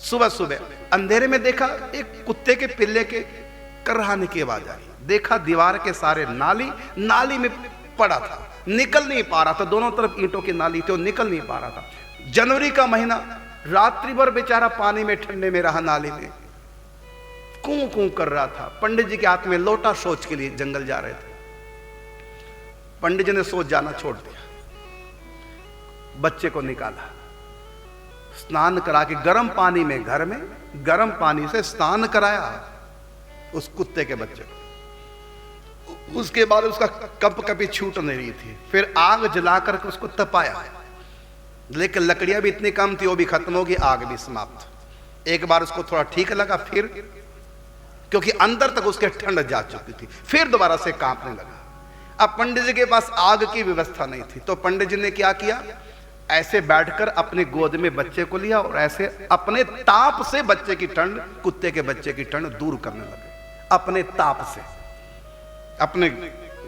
सुबह सुबह अंधेरे में देखा एक कुत्ते के पिल्ले के कराहने की आवाज आई। देखा दीवार के सारे नाली में पड़ा था, निकल नहीं पा रहा था। दोनों तरफ ईंटों की नाली थी, वो निकल नहीं पा रहा था। जनवरी का महीना, रात्रि भर बेचारा पानी में ठंडे में रहा, नाली में कूं कूं कर रहा था। पंडित जी के हाथ में लोटा सोच के लिए जंगल जा रहे थे। पंडित जी ने सोच जाना छोड़ दिया, बच्चे को निकाला, स्नान करा के गर्म पानी में, घर में गर्म पानी से स्नान कराया उस कुत्ते के बच्चे को। उसके बाद उसका कप कभी छूट नहीं रही थी। फिर आग जलाकर के उसको तपाया, लेकिन लकड़ियां भी इतनी कम थी, वो भी खत्म होगी, आग भी समाप्त। एक बार उसको थोड़ा ठीक लगा, फिर क्योंकि अंदर तक उसके ठंड जा चुकी थी, फिर दोबारा से कांपने लगा। अब पंडित जी के पास आग की व्यवस्था नहीं थी, तो पंडित जी ने क्या किया, ऐसे बैठकर अपनी गोद में बच्चे को लिया और ऐसे अपने ताप से बच्चे की ठंड, कुत्ते के बच्चे की ठंड दूर करने लगे। अपने ताप से अपने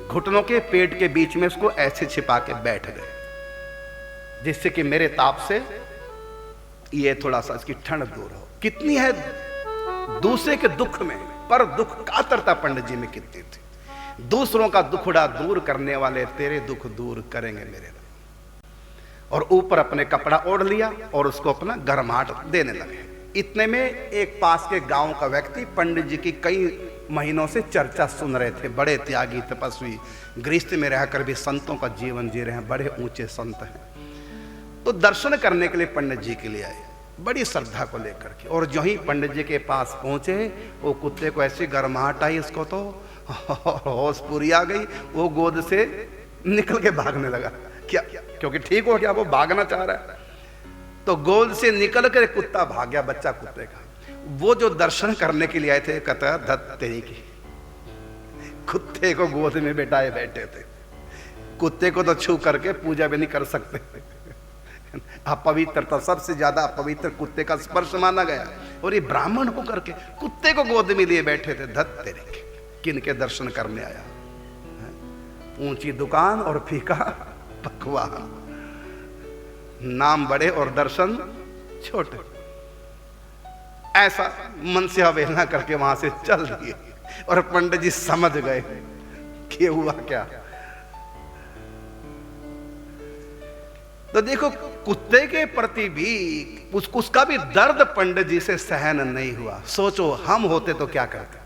घुटनों के पेट के बीच में उसको ऐसे छिपा के बैठ गए, जिससे कि मेरे ताप से ये थोड़ा सा इसकी ठंड दूर हो। कितनी है दूसरे के दुख में, पर दुख कातरता पंडित जी में कितनी थी। दूसरों का दुखड़ा दूर करने वाले तेरे दुख दूर करेंगे मेरे। और ऊपर अपने कपड़ा ओढ़ लिया और उसको अपना गर्माहट देने लगे। इतने में एक पास के गांव का व्यक्ति पंडित जी की कई महीनों से चर्चा सुन रहे थे। बड़े त्यागी तपस्वी, गृहस्थ में रहकर भी संतों का जीवन जी रहे हैं, बड़े ऊंचे संत हैं। तो दर्शन करने के लिए पंडित जी के लिए आए, बड़ी श्रद्धा को लेकर के। और जो ही पंडित जी के पास पहुंचे, वो कुत्ते को ऐसी गर्माहट आई, इसको तो होश पूरी आ गई। वो गोद से निकल के भागने लगा, क्या क्योंकि ठीक हो गया, वो भागना चाह रहा है। तो गोद से निकल कर कुत्ता भाग गया, बच्चा कुत्ते का। वो जो दर्शन करने के लिए आए थे, कहता धत तेरी की, कुत्ते को गोद में बैठाए बैठे थे। कुत्ते को तो छू करके पूजा भी नहीं कर सकते। अपवित्रता, सबसे ज्यादा अपवित्र कुत्ते का स्पर्श माना गया। और ये ब्राह्मण होकर के कुत्ते को गोद में लिए बैठे थे। धत तेरे की, किनके दर्शन करने आया। ऊंची दुकान और फीका पकवान, नाम बड़े और दर्शन छोटे। ऐसा मन से अवहेलना करके वहां से चल दिए। और पंडित जी समझ गए कि हुआ क्या। तो देखो, कुत्ते के प्रति भी उसका भी दर्द पंडित जी से सहन नहीं हुआ। सोचो हम होते तो क्या करते।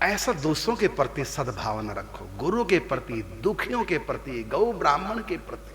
ऐसा दूसरों के प्रति सद्भावना रखो, गुरु के प्रति, दुखियों के प्रति, गौ ब्राह्मण के प्रति।